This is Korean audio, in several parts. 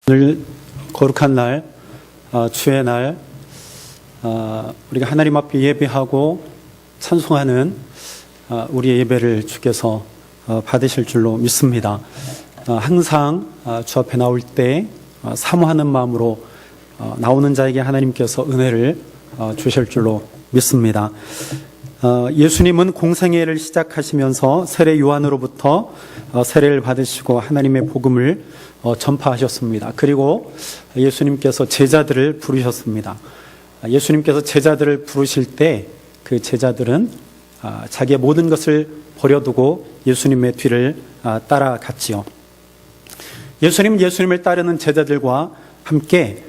오늘 거룩한 날, 주의 날, 우리가 하나님 앞에 예배하고 찬송하는 우리의 예배를 주께서 받으실 줄로 믿습니다. 항상 주 앞에 나올 때 사모하는 마음으로 나오는 자에게 하나님께서 은혜를 주실 줄로 믿습니다. 예수님은 공생애를 시작하시면서 세례 요한으로부터 세례를 받으시고 하나님의 복음을 전파하셨습니다. 그리고 예수님께서 제자들을 부르셨습니다. 예수님께서 제자들을 부르실 때 그 제자들은 자기의 모든 것을 버려두고 예수님의 뒤를 따라갔지요. 예수님은 예수님을 따르는 제자들과 함께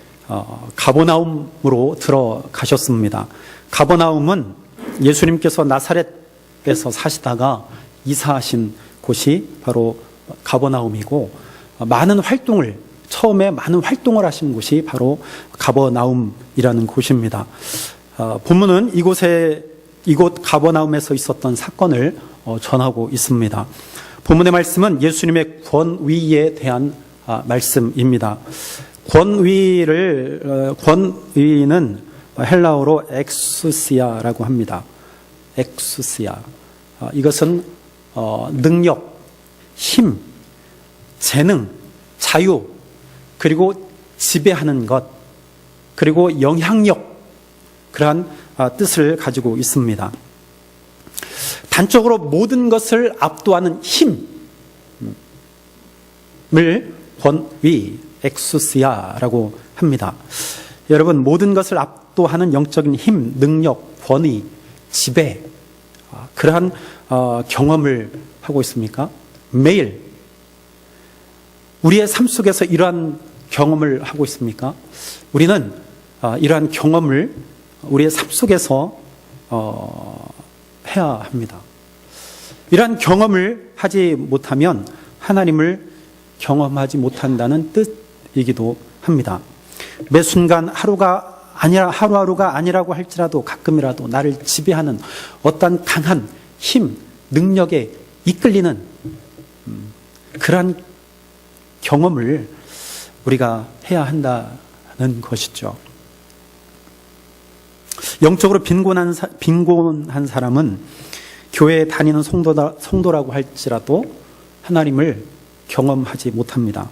가버나움으로 들어가셨습니다. 가버나움은 예수님께서 나사렛에서 사시다가 이사하신 곳이 바로 가버나움이고, 처음에 많은 활동을 하신 곳이 바로 가버나움이라는 곳입니다. 본문은 이곳 가버나움에서 있었던 사건을 전하고 있습니다. 본문의 말씀은 예수님의 권위에 대한 말씀입니다. 권위는 헬라어로 엑수시아라고 합니다. 엑수시아. 이것은 능력, 힘, 재능, 자유, 그리고 지배하는 것, 그리고 영향력, 그러한 뜻을 가지고 있습니다. 단적으로 모든 것을 압도하는 힘을 권위, 엑수시아라고 합니다. 여러분, 모든 것을 압도하는 영적인 힘, 능력, 권위, 지배, 그러한 경험을 하고 있습니까? 매일 우리의 삶 속에서 이러한 경험을 하고 있습니까? 우리는 이러한 경험을 우리의 삶 속에서 해야 합니다. 이러한 경험을 하지 못하면 하나님을 경험하지 못한다는 뜻이기도 합니다. 매 순간 하루하루가 아니라고 할지라도 가끔이라도 나를 지배하는 어떤 강한 힘, 능력에 이끌리는 그러한 경험을 우리가 해야 한다는 것이죠. 영적으로 빈곤한 사람은 교회에 다니는 성도라고 할지라도 하나님을 경험하지 못합니다.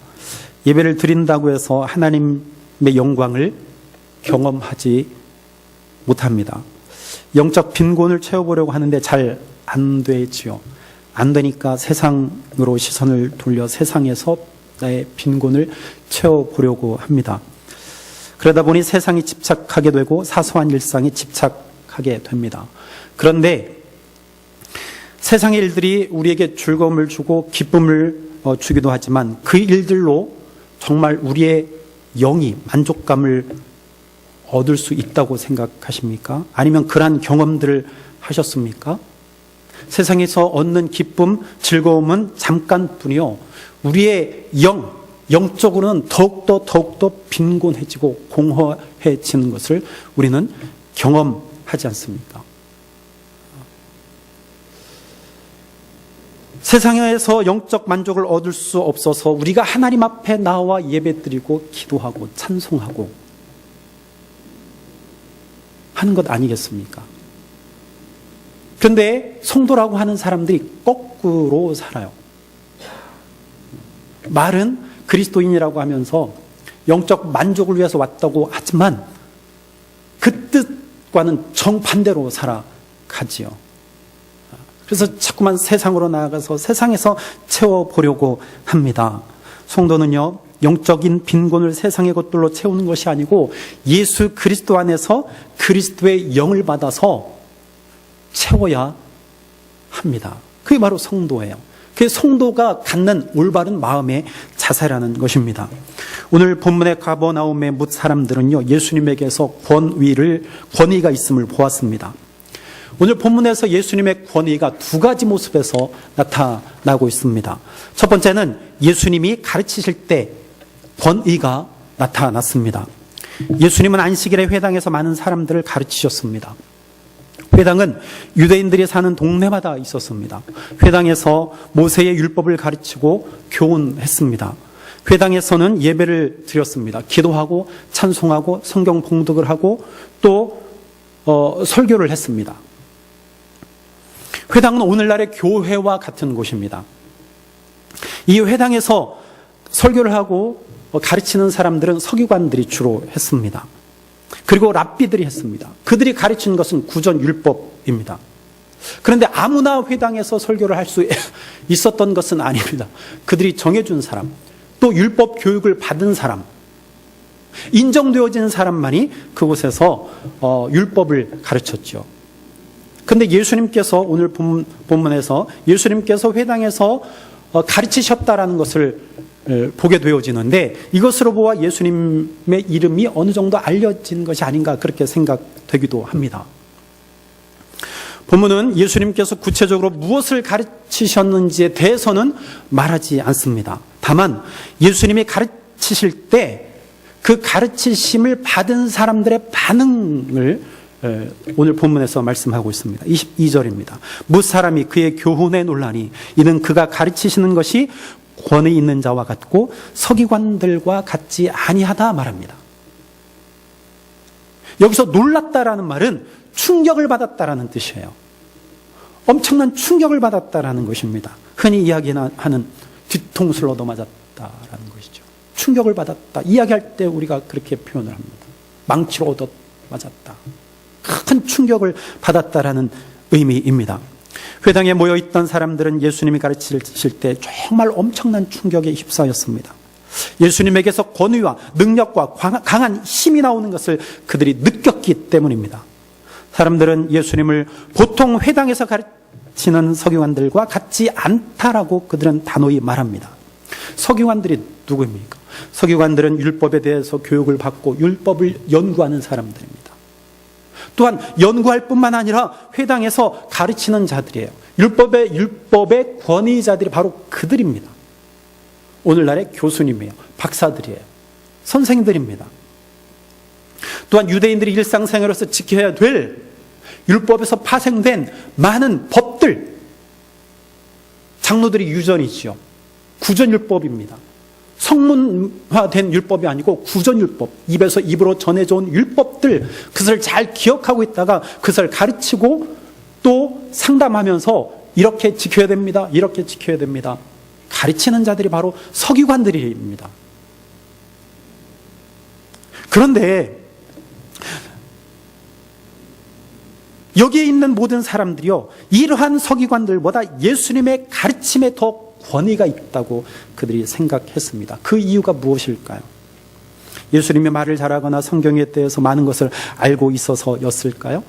예배를 드린다고 해서 하나님의 영광을 경험하지 못합니다. 영적 빈곤을 채워보려고 하는데 잘 안 되지요. 안 되니까 세상으로 시선을 돌려 세상에서 나의 빈곤을 채워보려고 합니다. 그러다 보니 세상에 집착하게 되고 사소한 일상에 집착하게 됩니다. 그런데 세상의 일들이 우리에게 즐거움을 주고 기쁨을 주기도 하지만 그 일들로 정말 우리의 영이 만족감을 얻을 수 있다고 생각하십니까? 아니면 그러한 경험들을 하셨습니까? 세상에서 얻는 기쁨, 즐거움은 잠깐뿐이요, 우리의 영적으로는 더욱더 빈곤해지고 공허해지는 것을 우리는 경험하지 않습니까? 세상에서 영적 만족을 얻을 수 없어서 우리가 하나님 앞에 나와 예배드리고 기도하고 찬송하고 하는 것 아니겠습니까? 그런데 성도라고 하는 사람들이 거꾸로 살아요. 말은 그리스도인이라고 하면서 영적 만족을 위해서 왔다고 하지만 그 뜻과는 정반대로 살아가지요. 그래서 자꾸만 세상으로 나아가서 세상에서 채워보려고 합니다. 성도는요, 영적인 빈곤을 세상의 것들로 채우는 것이 아니고 예수 그리스도 안에서 그리스도의 영을 받아서 채워야 합니다. 그게 바로 성도예요. 그게 성도가 갖는 올바른 마음의 자세라는 것입니다. 오늘 본문의 가버나움의 뭇 사람들은요, 예수님에게서 권위가 있음을 보았습니다. 오늘 본문에서 예수님의 권위가 두 가지 모습에서 나타나고 있습니다. 첫 번째는 예수님이 가르치실 때 권위가 나타났습니다. 예수님은 안식일에 회당에서 많은 사람들을 가르치셨습니다. 회당은 유대인들이 사는 동네마다 있었습니다. 회당에서 모세의 율법을 가르치고 교훈했습니다. 회당에서는 예배를 드렸습니다. 기도하고 찬송하고 성경 봉독을 하고 또 설교를 했습니다. 회당은 오늘날의 교회와 같은 곳입니다. 이 회당에서 설교를 하고 가르치는 사람들은 서기관들이 주로 했습니다. 그리고 랍비들이 했습니다. 그들이 가르치는 것은 구전율법입니다. 그런데 아무나 회당에서 설교를 할 수 있었던 것은 아닙니다. 그들이 정해준 사람, 또 율법 교육을 받은 사람, 인정되어진 사람만이 그곳에서 율법을 가르쳤죠. 그런데 예수님께서 오늘 본문에서 예수님께서 회당에서 가르치셨다라는 것을 보게 되어지는데, 이것으로 보아 예수님의 이름이 어느 정도 알려진 것이 아닌가 그렇게 생각되기도 합니다. 본문은 예수님께서 구체적으로 무엇을 가르치셨는지에 대해서는 말하지 않습니다. 다만 예수님이 가르치실 때 그 가르치심을 받은 사람들의 반응을 오늘 본문에서 말씀하고 있습니다. 22절입니다. 무사람이 그의 교훈에 놀라니 이는 그가 가르치시는 것이 권위 있는 자와 같고 서기관들과 같지 아니하다 말합니다. 여기서 놀랐다라는 말은 충격을 받았다라는 뜻이에요. 엄청난 충격을 받았다라는 것입니다. 흔히 이야기하는 뒤통수를 얻어맞았다라는 것이죠. 충격을 받았다. 이야기할 때 우리가 그렇게 표현을 합니다. 망치로 얻어맞았다. 큰 충격을 받았다라는 의미입니다. 회당에 모여있던 사람들은 예수님이 가르치실 때 정말 엄청난 충격에 휩싸였습니다. 예수님에게서 권위와 능력과 강한 힘이 나오는 것을 그들이 느꼈기 때문입니다. 사람들은 예수님을 보통 회당에서 가르치는 서기관들과 같지 않다라고 그들은 단호히 말합니다. 서기관들이 누구입니까? 서기관들은 율법에 대해서 교육을 받고 율법을 연구하는 사람들입니다. 또한 연구할 뿐만 아니라 회당에서 가르치는 자들이에요. 율법의 권위자들이 바로 그들입니다. 오늘날의 교수님이에요. 박사들이에요. 선생들입니다. 또한 유대인들이 일상생활에서 지켜야 될 율법에서 파생된 많은 법들, 장로들이 유전이지요. 구전율법입니다. 성문화된 율법이 아니고 구전율법, 입에서 입으로 전해져 온 율법들, 그것을 잘 기억하고 있다가 그것을 가르치고 또 상담하면서 이렇게 지켜야 됩니다. 이렇게 지켜야 됩니다. 가르치는 자들이 바로 서기관들입니다. 그런데 여기에 있는 모든 사람들이요, 이러한 서기관들보다 예수님의 가르침에 더 권위가 있다고 그들이 생각했습니다. 그 이유가 무엇일까요? 예수님이 말을 잘하거나 성경에 대해서 많은 것을 알고 있어서였을까요?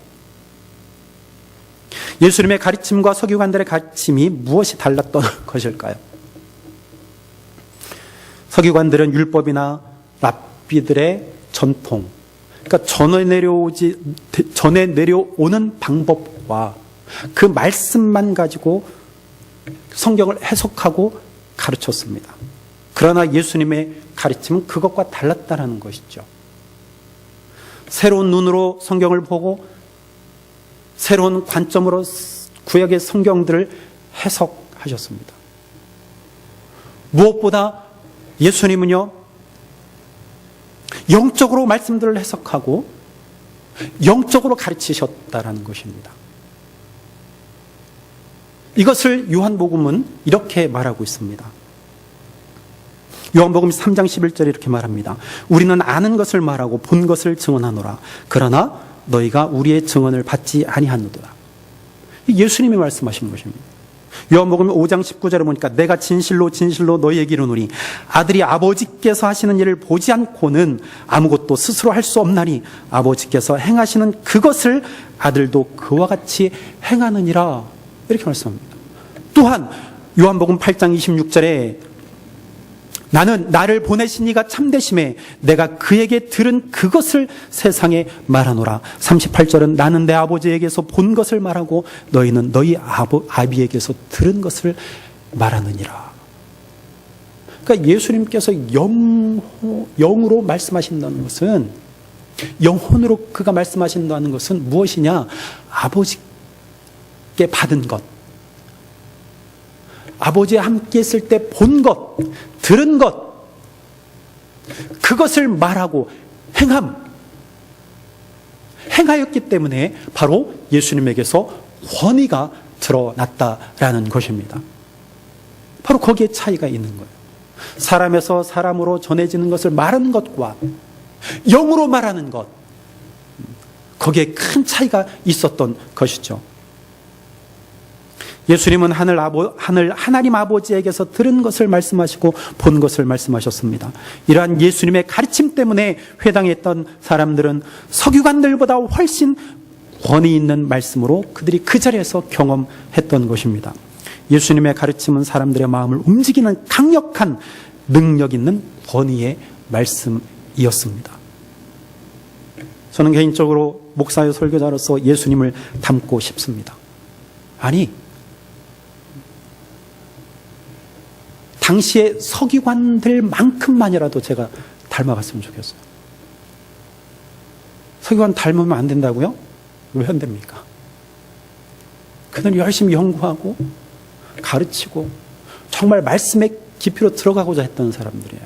예수님의 가르침과 서기관들의 가르침이 무엇이 달랐던 것일까요? 서기관들은 율법이나 랍비들의 전통, 그러니까 전에 내려오는 방법과 그 말씀만 가지고 성경을 해석하고 가르쳤습니다. 그러나 예수님의 가르침은 그것과 달랐다는 것이죠. 새로운 눈으로 성경을 보고 새로운 관점으로 구약의 성경들을 해석하셨습니다. 무엇보다 예수님은요, 영적으로 말씀들을 해석하고 영적으로 가르치셨다라는 것입니다. 이것을 요한복음은 이렇게 말하고 있습니다. 요한복음 3장 11절에 이렇게 말합니다. 우리는 아는 것을 말하고 본 것을 증언하노라. 그러나 너희가 우리의 증언을 받지 아니하노라. 예수님이 말씀하신 것입니다. 요한복음 5장 19절에 보니까 내가 진실로 진실로 너희에게 이르노니 아들이 아버지께서 하시는 일을 보지 않고는 아무것도 스스로 할 수 없나니 아버지께서 행하시는 그것을 아들도 그와 같이 행하느니라. 이렇게 말씀합니다. 또한 요한복음 8장 26절에 나는 나를 보내신 이가 참되심에 내가 그에게 들은 그것을 세상에 말하노라. 38절은 나는 내 아버지에게서 본 것을 말하고 너희는 너희 아비에게서 들은 것을 말하느니라. 그러니까 예수님께서 영으로 말씀하신다는 것은, 영혼으로 그가 말씀하신다는 것은 무엇이냐? 아버지께 받은 것, 아버지와 함께 있을 때 본 것, 들은 것, 그것을 말하고 행하였기 때문에 바로 예수님에게서 권위가 드러났다라는 것입니다. 바로 거기에 차이가 있는 거예요. 사람에서 사람으로 전해지는 것을 말하는 것과 영으로 말하는 것, 거기에 큰 차이가 있었던 것이죠. 예수님은 하나님 아버지에게서 들은 것을 말씀하시고 본 것을 말씀하셨습니다. 이러한 예수님의 가르침 때문에 회당에 있던 사람들은 서기관들보다 훨씬 권위 있는 말씀으로 그들이 그 자리에서 경험했던 것입니다. 예수님의 가르침은 사람들의 마음을 움직이는 강력한 능력 있는 권위의 말씀이었습니다. 저는 개인적으로 목사요 설교자로서 예수님을 닮고 싶습니다. 아니, 당시의 서기관들만큼만이라도 제가 닮아갔으면 좋겠어요. 서기관 닮으면 안 된다고요? 왜 안 됩니까? 그들은 열심히 연구하고 가르치고 정말 말씀의 깊이로 들어가고자 했던 사람들이에요.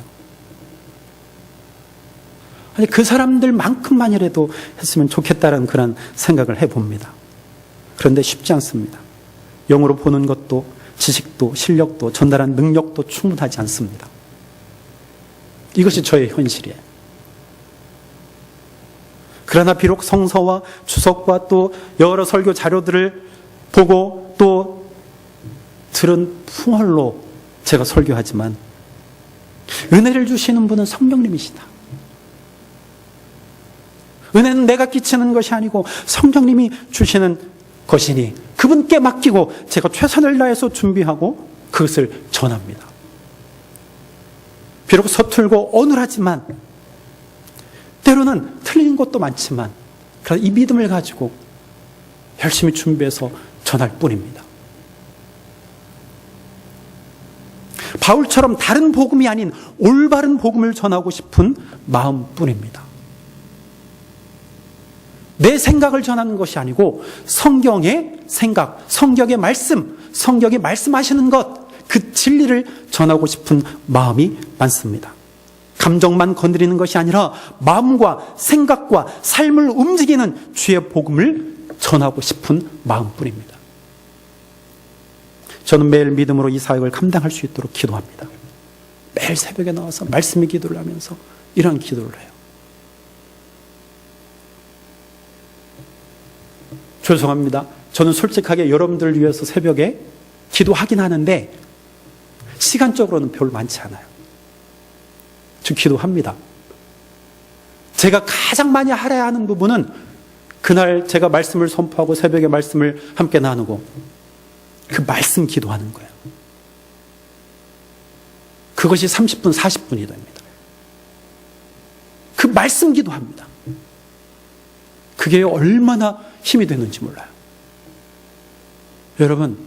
아니, 그 사람들만큼만이라도 했으면 좋겠다는 그런 생각을 해봅니다. 그런데 쉽지 않습니다. 영으로 보는 것도 지식도 실력도 전달한 능력도 충분하지 않습니다. 이것이 저의 현실이에요. 그러나 비록 성서와 주석과 또 여러 설교 자료들을 보고 또 들은 풍월로 제가 설교하지만 은혜를 주시는 분은 성령님이시다. 은혜는 내가 끼치는 것이 아니고 성령님이 주시는 것이니 그분께 맡기고 제가 최선을 다해서 준비하고 그것을 전합니다. 비록 서툴고 어눌하지만 때로는 틀린 것도 많지만 그러나 이 믿음을 가지고 열심히 준비해서 전할 뿐입니다. 바울처럼 다른 복음이 아닌 올바른 복음을 전하고 싶은 마음뿐입니다. 내 생각을 전하는 것이 아니고 성경의 생각, 성경의 말씀, 성경이 말씀하시는 것, 그 진리를 전하고 싶은 마음이 많습니다. 감정만 건드리는 것이 아니라 마음과 생각과 삶을 움직이는 주의 복음을 전하고 싶은 마음뿐입니다. 저는 매일 믿음으로 이 사역을 감당할 수 있도록 기도합니다. 매일 새벽에 나와서 말씀의 기도를 하면서 이런 기도를 해요. 죄송합니다. 저는 솔직하게 여러분들을 위해서 새벽에 기도하긴 하는데 시간적으로는 별로 많지 않아요. 저 기도합니다. 제가 가장 많이 하려야 하는 부분은 그날 제가 말씀을 선포하고 새벽에 말씀을 함께 나누고 그 말씀 기도하는 거예요. 그것이 30분, 40분이 됩니다. 그 말씀 기도합니다. 그게 얼마나 힘이 되는지 몰라요. 여러분들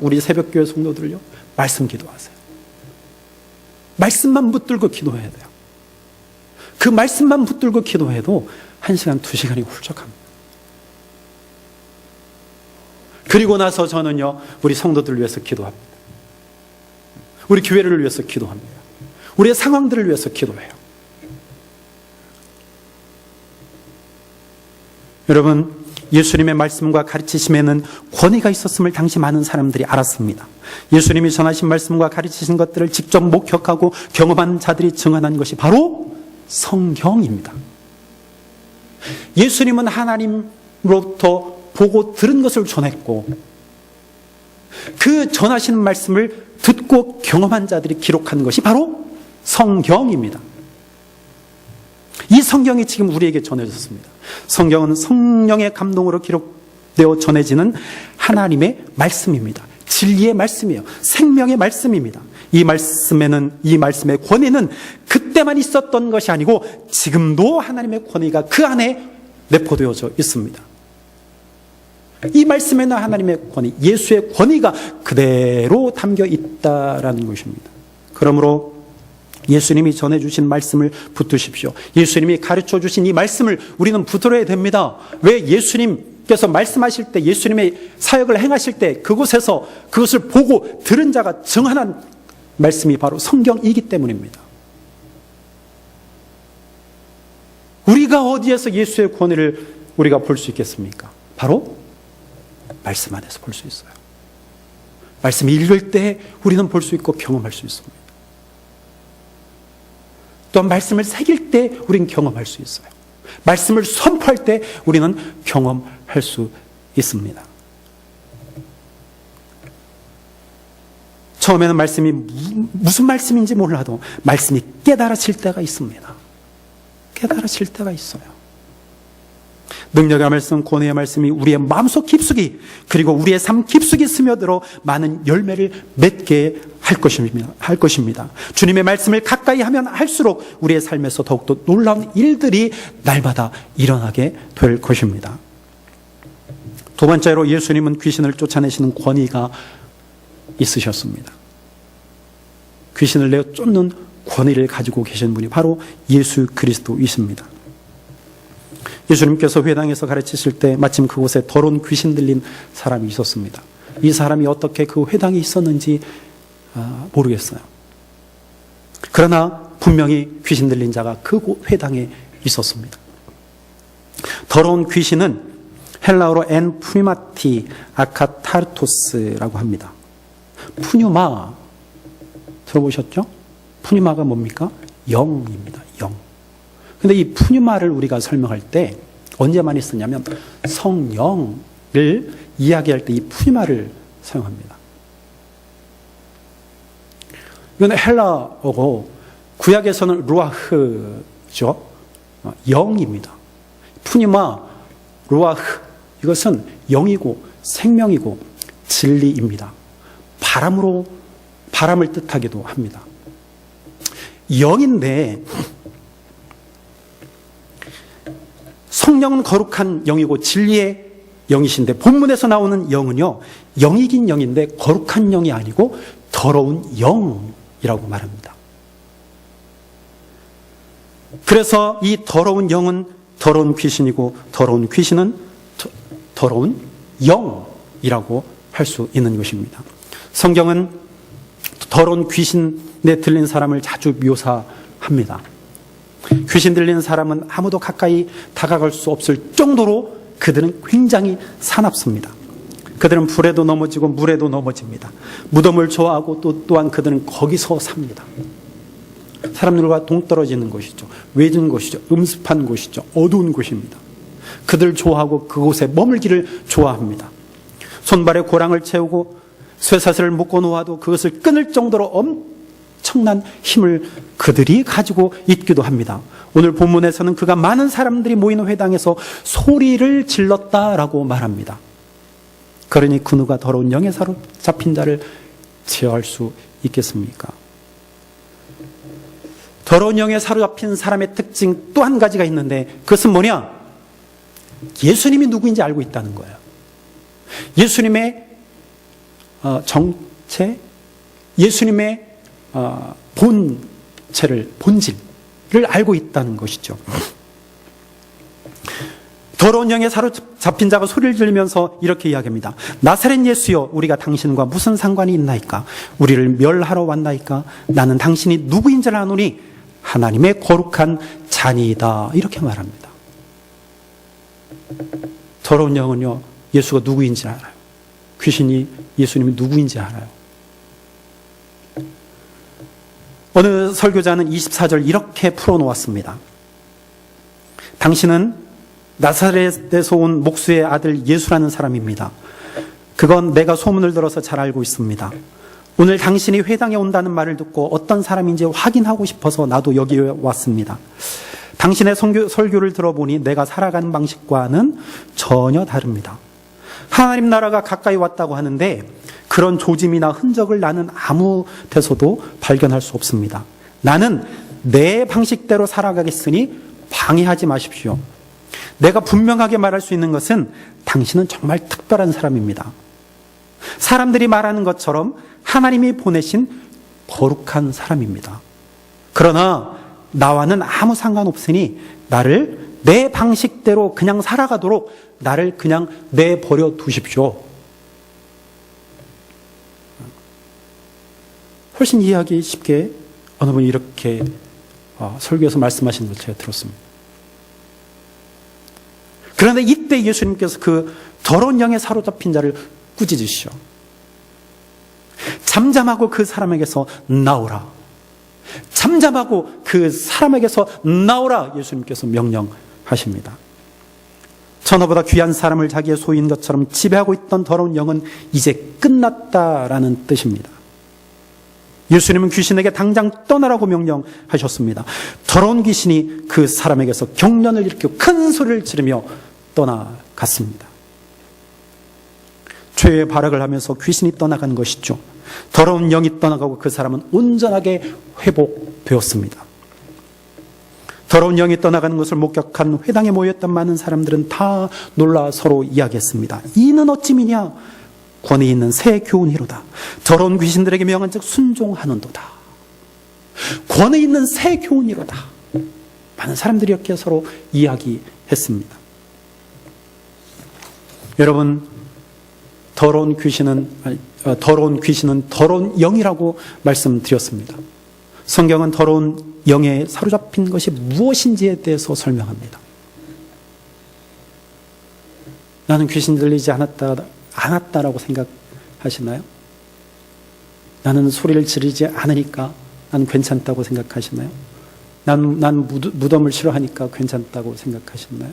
우리 새벽교회 성도들요, 말씀 기도하세요. 말씀만 붙들고 기도해야 돼요. 그 말씀만 붙들고 기도해도 1시간, 2시간이 훌쩍합니다. 그리고 나서 저는요, 우리 성도들을 위해서 기도합니다. 우리 교회를 위해서 기도합니다. 우리의 상황들을 위해서 기도해요. 여러분, 예수님의 말씀과 가르치심에는 권위가 있었음을 당시 많은 사람들이 알았습니다. 예수님이 전하신 말씀과 가르치신 것들을 직접 목격하고 경험한 자들이 증언한 것이 바로 성경입니다. 예수님은 하나님으로부터 보고 들은 것을 전했고 그 전하시는 말씀을 듣고 경험한 자들이 기록한 것이 바로 성경입니다. 이 성경이 지금 우리에게 전해졌습니다. 성경은 성령의 감동으로 기록되어 전해지는 하나님의 말씀입니다. 진리의 말씀이에요. 생명의 말씀입니다. 이 말씀의 권위는 그때만 있었던 것이 아니고 지금도 하나님의 권위가 그 안에 내포되어져 있습니다. 이 말씀에는 하나님의 권위, 예수의 권위가 그대로 담겨 있다라는 것입니다. 그러므로 예수님이 전해주신 말씀을 붙드십시오. 예수님이 가르쳐주신 이 말씀을 우리는 붙들어야 됩니다. 왜? 예수님께서 말씀하실 때, 예수님의 사역을 행하실 때 그곳에서 그것을 보고 들은 자가 증언한 말씀이 바로 성경이기 때문입니다. 우리가 어디에서 예수의 권위를 우리가 볼 수 있겠습니까? 바로 말씀 안에서 볼 수 있어요. 말씀 읽을 때 우리는 볼 수 있고 경험할 수 있습니다. 또한 말씀을 새길 때 우리는 경험할 수 있어요. 말씀을 선포할 때 우리는 경험할 수 있습니다. 처음에는 말씀이 무슨 말씀인지 몰라도 말씀이 깨달아질 때가 있습니다. 깨달아질 때가 있어요. 능력의 말씀, 권위의 말씀이 우리의 마음속 깊숙이 그리고 우리의 삶 깊숙이 스며들어 많은 열매를 맺게 할 것입니다. 주님의 말씀을 가까이 하면 할수록 우리의 삶에서 더욱더 놀라운 일들이 날마다 일어나게 될 것입니다. 두 번째로 예수님은 귀신을 쫓아내시는 권위가 있으셨습니다. 귀신을 내어 쫓는 권위를 가지고 계신 분이 바로 예수 그리스도이십니다. 예수님께서 회당에서 가르치실 때 마침 그곳에 더러운 귀신 들린 사람이 있었습니다. 이 사람이 어떻게 그 회당에 있었는지 모르겠어요. 그러나 분명히 귀신 들린 자가 그 회당에 있었습니다. 더러운 귀신은 헬라어로 엔 푸니마티 아카타르토스라고 합니다. 푸뉴마 들어보셨죠? 푸뉴마가 뭡니까? 영입니다. 영. 근데 이 푸뉴마를 우리가 설명할 때 언제 많이 쓰냐면 성령을 이야기할 때 이 푸뉴마를 사용합니다. 이건 헬라어고 구약에서는 루아흐죠. 영입니다. 푸뉴마, 루아흐 이것은 영이고 생명이고 진리입니다. 바람을 뜻하기도 합니다. 영인데 성령은 거룩한 영이고 진리의 영이신데 본문에서 나오는 영은요, 영이긴 영인데 거룩한 영이 아니고 더러운 영이라고 말합니다. 그래서 이 더러운 영은 더러운 귀신이고 더러운 귀신은 더러운 영이라고 할 수 있는 것입니다. 성경은 더러운 귀신에 들린 사람을 자주 묘사합니다. 귀신 들린 사람은 아무도 가까이 다가갈 수 없을 정도로 그들은 굉장히 사납습니다. 그들은 불에도 넘어지고 물에도 넘어집니다. 무덤을 좋아하고 또한 그들은 거기서 삽니다. 사람들과 동떨어지는 곳이죠. 외진 곳이죠. 음습한 곳이죠. 어두운 곳입니다. 그들 좋아하고 그곳에 머물기를 좋아합니다. 손발에 고랑을 채우고 쇠사슬을 묶어 놓아도 그것을 끊을 정도로 엄청난 힘을 그들이 가지고 있기도 합니다. 오늘 본문에서는 그가 많은 사람들이 모이는 회당에서 소리를 질렀다라고 말합니다. 그러니 그 누가 더러운 영에 사로잡힌 자를 제어할 수 있겠습니까? 더러운 영에 사로잡힌 사람의 특징 또 한 가지가 있는데 그것은 뭐냐? 예수님이 누구인지 알고 있다는 거예요. 예수님의 정체, 예수님의 본질을 알고 있다는 것이죠. 더러운 영에 사로잡힌 자가 소리를 지르면서 이렇게 이야기합니다. 나사렛 예수여, 우리가 당신과 무슨 상관이 있나이까? 우리를 멸하러 왔나이까? 나는 당신이 누구인 줄 아노니 하나님의 거룩한 자니이다. 이렇게 말합니다. 더러운 영은요, 예수가 누구인지 알아요. 귀신이 예수님이 누구인지 알아요. 어느 설교자는 24절 이렇게 풀어놓았습니다. 당신은 나사렛에서 온 목수의 아들 예수라는 사람입니다. 그건 내가 소문을 들어서 잘 알고 있습니다. 오늘 당신이 회당에 온다는 말을 듣고 어떤 사람인지 확인하고 싶어서 나도 여기에 왔습니다. 당신의 설교를 들어보니 내가 살아가는 방식과는 전혀 다릅니다. 하나님 나라가 가까이 왔다고 하는데 그런 조짐이나 흔적을 나는 아무 데서도 발견할 수 없습니다. 나는 내 방식대로 살아가겠으니 방해하지 마십시오. 내가 분명하게 말할 수 있는 것은 당신은 정말 특별한 사람입니다. 사람들이 말하는 것처럼 하나님이 보내신 거룩한 사람입니다. 그러나 나와는 아무 상관없으니 나를 내 방식대로 그냥 살아가도록 나를 그냥 내버려 두십시오. 훨씬 이해하기 쉽게 어느 분이 이렇게 설교에서 말씀하시는 걸 제가 들었습니다. 그런데 이때 예수님께서 그 더러운 영에 사로잡힌 자를 꾸짖으시오. 잠잠하고 그 사람에게서 나오라. 잠잠하고 그 사람에게서 나오라. 예수님께서 명령하십니다. 천하보다 귀한 사람을 자기의 소유인 것처럼 지배하고 있던 더러운 영은 이제 끝났다라는 뜻입니다. 예수님은 귀신에게 당장 떠나라고 명령하셨습니다. 더러운 귀신이 그 사람에게서 경련을 일으키고 큰 소리를 지르며 떠나갔습니다. 죄의 발악을 하면서 귀신이 떠나간 것이죠. 더러운 영이 떠나가고 그 사람은 온전하게 회복되었습니다. 더러운 영이 떠나가는 것을 목격한 회당에 모였던 많은 사람들은 다 놀라 서로 이야기했습니다. 이는 어찌 미냐? 권위 있는 새 교훈이로다. 더러운 귀신들에게 명한 즉 순종하는도다. 권위 있는 새 교훈이로다. 많은 사람들이 이렇게 서로 이야기했습니다. 여러분, 더러운 귀신은 더러운 영이라고 말씀드렸습니다. 성경은 더러운 영에 사로잡힌 것이 무엇인지에 대해서 설명합니다. 나는 귀신 들리지 않았다라고 생각하시나요? 나는 소리를 지르지 않으니까 난 괜찮다고 생각하시나요? 난 무덤을 싫어하니까 괜찮다고 생각하시나요?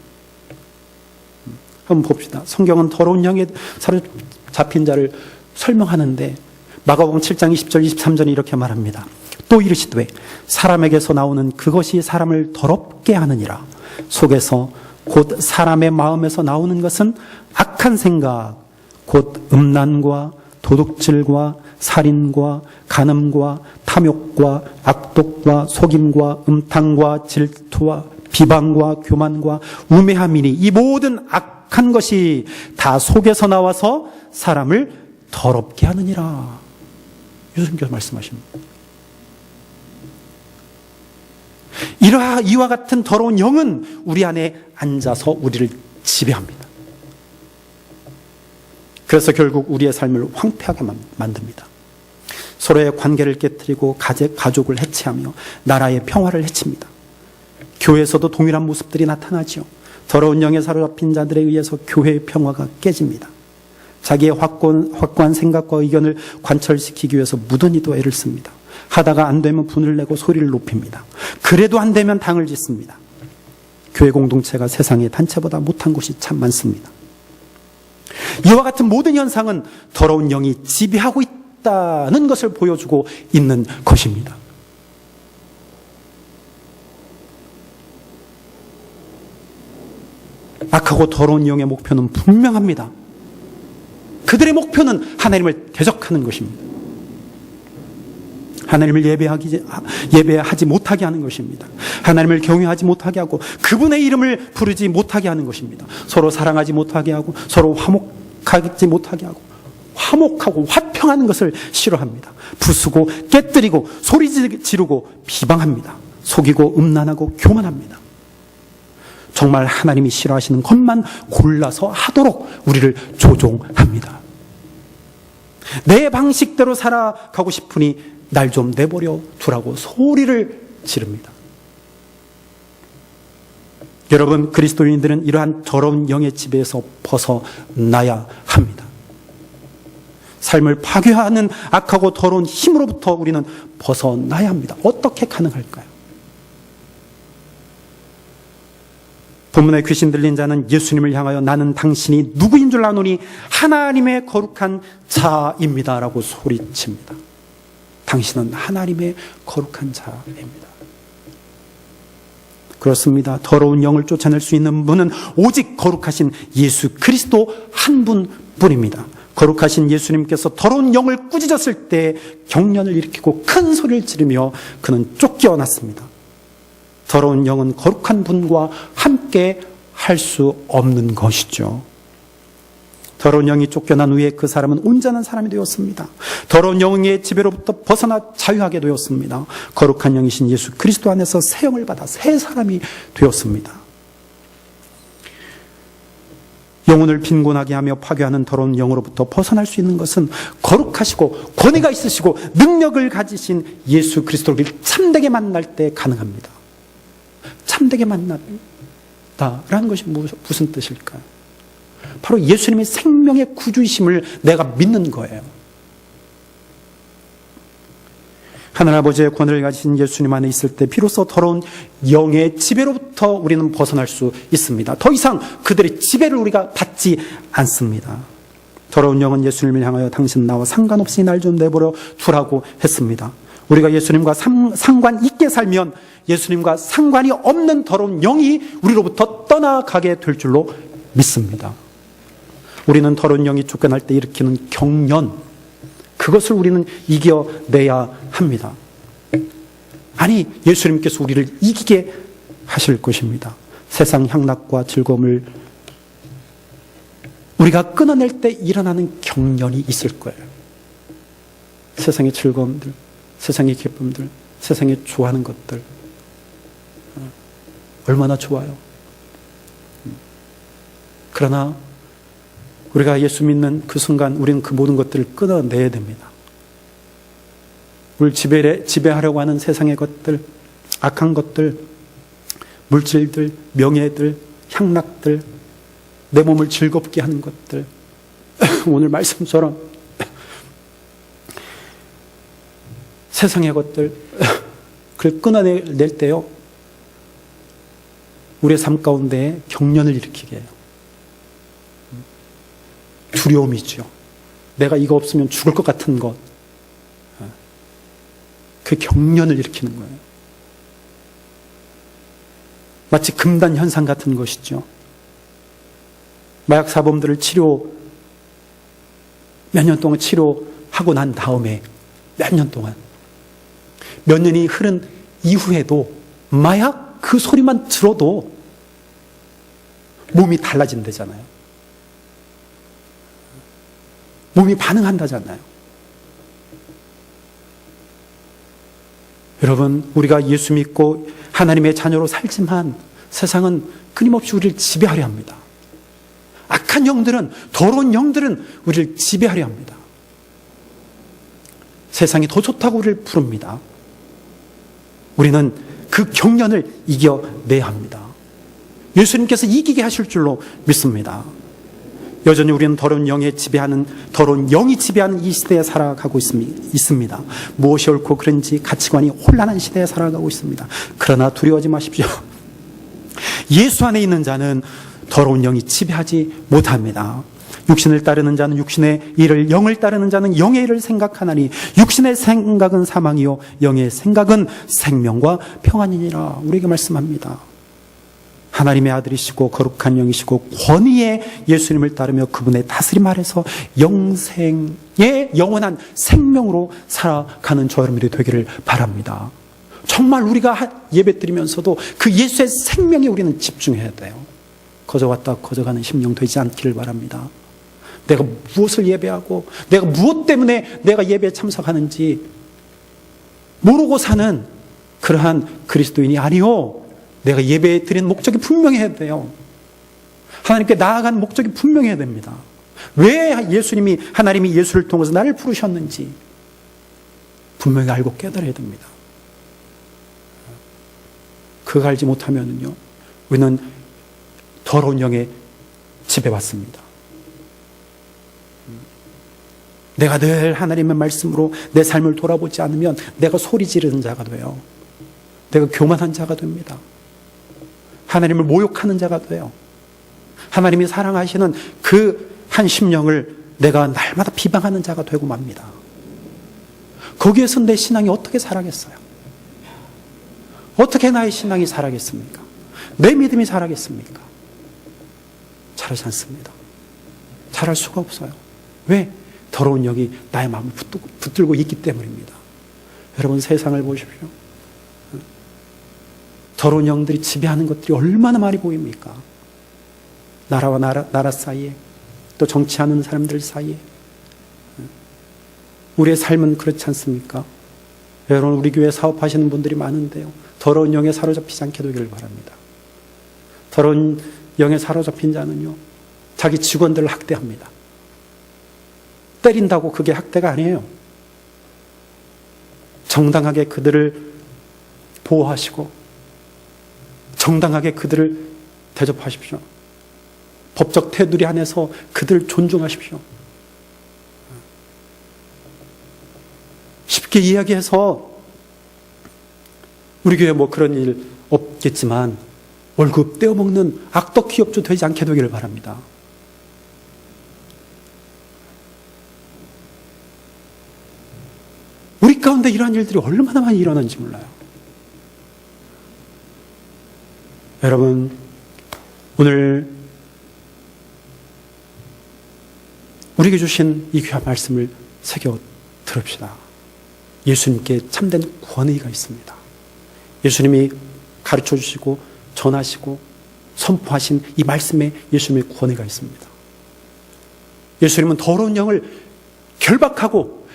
한번 봅시다. 성경은 더러운 영에 사로잡힌 자를 설명하는데 마가복음 7장 20절 23절이 이렇게 말합니다. 또 이르시되 사람에게서 나오는 그것이 사람을 더럽게 하느니라. 속에서 곧 사람의 마음에서 나오는 것은 악한 생각, 곧 음란과 도둑질과 살인과 간음과 탐욕과 악독과 속임과 음탕과 질투와 비방과 교만과 우매함이니 이 모든 악한 것이 다 속에서 나와서 사람을 더럽게 하느니라. 예수님께서 말씀하십니다. 이와 같은 더러운 영은 우리 안에 앉아서 우리를 지배합니다. 그래서 결국 우리의 삶을 황폐하게 만듭니다. 서로의 관계를 깨뜨리고 가족을 해체하며 나라의 평화를 해칩니다. 교회에서도 동일한 모습들이 나타나죠. 더러운 영에 사로잡힌 자들에 의해서 교회의 평화가 깨집니다. 자기의 확고한 생각과 의견을 관철시키기 위해서 무던히도 애를 씁니다. 하다가 안 되면 분을 내고 소리를 높입니다. 그래도 안 되면 당을 짓습니다. 교회 공동체가 세상의 단체보다 못한 곳이 참 많습니다. 이와 같은 모든 현상은 더러운 영이 지배하고 있다는 것을 보여주고 있는 것입니다. 악하고 더러운 영의 목표는 분명합니다. 그들의 목표는 하나님을 대적하는 것입니다. 하나님을 예배하지 못하게 하는 것입니다. 하나님을 경외하지 못하게 하고 그분의 이름을 부르지 못하게 하는 것입니다. 서로 사랑하지 못하게 하고 서로 화목하지 못하게 하고 화목하고 화평하는 것을 싫어합니다. 부수고 깨뜨리고 소리 지르고 비방합니다. 속이고 음란하고 교만합니다. 정말 하나님이 싫어하시는 것만 골라서 하도록 우리를 조종합니다. 내 방식대로 살아가고 싶으니 날 좀 내버려 두라고 소리를 지릅니다. 여러분, 그리스도인들은 이러한 더러운 영의 지배에서 벗어나야 합니다. 삶을 파괴하는 악하고 더러운 힘으로부터 우리는 벗어나야 합니다. 어떻게 가능할까요? 본문에 귀신 들린 자는 예수님을 향하여 나는 당신이 누구인 줄 아노니 하나님의 거룩한 자입니다 라고 소리칩니다. 당신은 하나님의 거룩한 자입니다. 그렇습니다. 더러운 영을 쫓아낼 수 있는 분은 오직 거룩하신 예수 그리스도 한 분뿐입니다. 거룩하신 예수님께서 더러운 영을 꾸짖었을 때 경련을 일으키고 큰 소리를 지르며 그는 쫓겨났습니다. 더러운 영은 거룩한 분과 함께 할 수 없는 것이죠. 더러운 영이 쫓겨난 후에 그 사람은 온전한 사람이 되었습니다. 더러운 영의 지배로부터 벗어나 자유하게 되었습니다. 거룩한 영이신 예수 그리스도 안에서 새 영을 받아 새 사람이 되었습니다. 영혼을 빈곤하게 하며 파괴하는 더러운 영으로부터 벗어날 수 있는 것은 거룩하시고 권위가 있으시고 능력을 가지신 예수 그리스도를 참되게 만날 때 가능합니다. 참되게 만나면 없다라는 것이 무슨 뜻일까요? 바로 예수님의 생명의 구주이심을 내가 믿는 거예요. 하늘 아버지의 권위를 가진 예수님 안에 있을 때 비로소 더러운 영의 지배로부터 우리는 벗어날 수 있습니다. 더 이상 그들의 지배를 우리가 받지 않습니다. 더러운 영은 예수님을 향하여 당신 나와 상관없이 날 좀 내버려 두라고 했습니다. 우리가 예수님과 상관 있게 살면 예수님과 상관이 없는 더러운 영이 우리로부터 떠나가게 될 줄로 믿습니다. 우리는 더러운 영이 쫓겨날 때 일으키는 경련, 그것을 우리는 이겨내야 합니다. 아니, 예수님께서 우리를 이기게 하실 것입니다. 세상 향락과 즐거움을 우리가 끊어낼 때 일어나는 경련이 있을 거예요. 세상의 즐거움들, 세상의 기쁨들, 세상에 좋아하는 것들 얼마나 좋아요. 그러나 우리가 예수 믿는 그 순간 우리는 그 모든 것들을 끊어내야 됩니다. 우리를 지배하려고 하는 세상의 것들, 악한 것들, 물질들, 명예들, 향락들, 내 몸을 즐겁게 하는 것들, 오늘 말씀처럼 세상의 것들, 그걸 끊어낼 때요, 우리의 삶 가운데 경련을 일으키게 해요. 두려움이죠. 내가 이거 없으면 죽을 것 같은 것. 그 경련을 일으키는 거예요. 마치 금단 현상 같은 것이죠. 마약 사범들을 몇 년 동안 치료하고 난 다음에 몇 년 동안, 몇 년이 흐른 이후에도 마약 그 소리만 들어도 몸이 달라진다잖아요. 몸이 반응한다잖아요. 여러분, 우리가 예수 믿고 하나님의 자녀로 살지만 세상은 끊임없이 우리를 지배하려 합니다. 악한 영들은, 더러운 영들은 우리를 지배하려 합니다. 세상이 더 좋다고 우리를 부릅니다. 우리는 그 경련을 이겨내야 합니다. 예수님께서 이기게 하실 줄로 믿습니다. 여전히 우리는 더러운 영이 지배하는 이 시대에 살아가고 있습니다. 무엇이 옳고 그른지 가치관이 혼란한 시대에 살아가고 있습니다. 그러나 두려워하지 마십시오. 예수 안에 있는 자는 더러운 영이 지배하지 못합니다. 육신을 따르는 자는 육신의 일을, 영을 따르는 자는 영의 일을 생각하나니 육신의 생각은 사망이요 영의 생각은 생명과 평안이니라. 우리에게 말씀합니다. 하나님의 아들이시고 거룩한 영이시고 권위의 예수님을 따르며 그분의 다스림 아래서 영생의 영원한 생명으로 살아가는 저 여러분들이 되기를 바랍니다. 정말 우리가 예배 드리면서도 그 예수의 생명에 우리는 집중해야 돼요. 거저 왔다 거저 가는 심령 되지 않기를 바랍니다. 내가 무엇을 예배하고 내가 무엇 때문에 내가 예배에 참석하는지 모르고 사는 그러한 그리스도인이 아니요, 내가 예배 드리는 목적이 분명해야 돼요. 하나님께 나아가는 목적이 분명해야 됩니다. 왜 하나님이 예수를 통해서 나를 부르셨는지 분명히 알고 깨달아야 됩니다. 그거 알지 못하면요, 우리는 더러운 영에 지배받습니다. 내가 늘 하나님의 말씀으로 내 삶을 돌아보지 않으면 내가 소리 지르는 자가 돼요. 내가 교만한 자가 됩니다. 하나님을 모욕하는 자가 돼요. 하나님이 사랑하시는 그 한 심령을 내가 날마다 비방하는 자가 되고 맙니다. 거기에서 내 신앙이 어떻게 살아겠어요? 어떻게 나의 신앙이 살아겠습니까? 내 믿음이 살아겠습니까? 자라지 않습니다. 자랄 수가 없어요. 왜? 더러운 영이 나의 마음을 붙들고 있기 때문입니다. 여러분, 세상을 보십시오. 더러운 영들이 지배하는 것들이 얼마나 많이 보입니까? 나라와 나라 사이에, 또 정치하는 사람들 사이에. 우리의 삶은 그렇지 않습니까? 여러분, 우리 교회 사업하시는 분들이 많은데요, 더러운 영에 사로잡히지 않게 되기를 바랍니다. 더러운 영에 사로잡힌 자는요, 자기 직원들을 학대합니다. 때린다고 그게 학대가 아니에요. 정당하게 그들을 보호하시고 정당하게 그들을 대접하십시오. 법적 테두리 안에서 그들 존중하십시오. 쉽게 이야기해서 우리 교회 뭐 그런 일 없겠지만 월급 떼어먹는 악덕 기업주 되지 않게 되기를 바랍니다. 우리 가운데 이러한 일들이 얼마나 많이 일어나는지 몰라요. 여러분, 오늘 우리에게 주신 이 귀한 말씀을 새겨 들읍시다. 예수님께 참된 권위가 있습니다. 예수님이 가르쳐 주시고 전하시고 선포하신 이 말씀에 예수님의 권위가 있습니다. 예수님은 더러운 영을 결박하고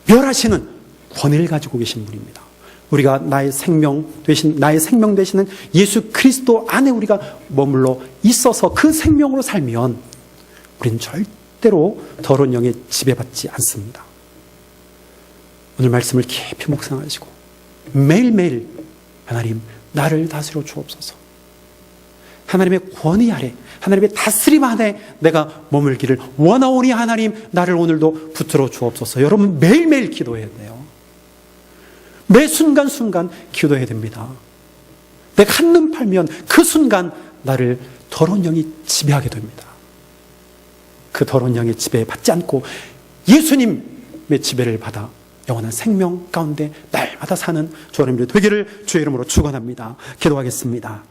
멸하시는 권위를 가지고 계신 분입니다. 우리가 나의 생명 되시는 예수 그리스도 안에 우리가 머물러 있어서 그 생명으로 살면 우리는 절대로 더러운 영에 지배받지 않습니다. 오늘 말씀을 깊이 묵상하시고 매일매일 하나님 나를 다스려 주옵소서. 하나님의 권위 아래, 하나님의 다스림 안에 내가 머물기를 원하오니 하나님 나를 오늘도 붙들어 주옵소서. 여러분 매일매일 기도해야 돼요. 매 순간순간 기도해야 됩니다. 내가 한눈 팔면 그 순간 나를 더러운 영이 지배하게 됩니다. 그 더러운 영의 지배에 받지 않고 예수님의 지배를 받아 영원한 생명 가운데 날마다 사는 저와 여러분들이 되기를 주의 이름으로 축원합니다. 기도하겠습니다.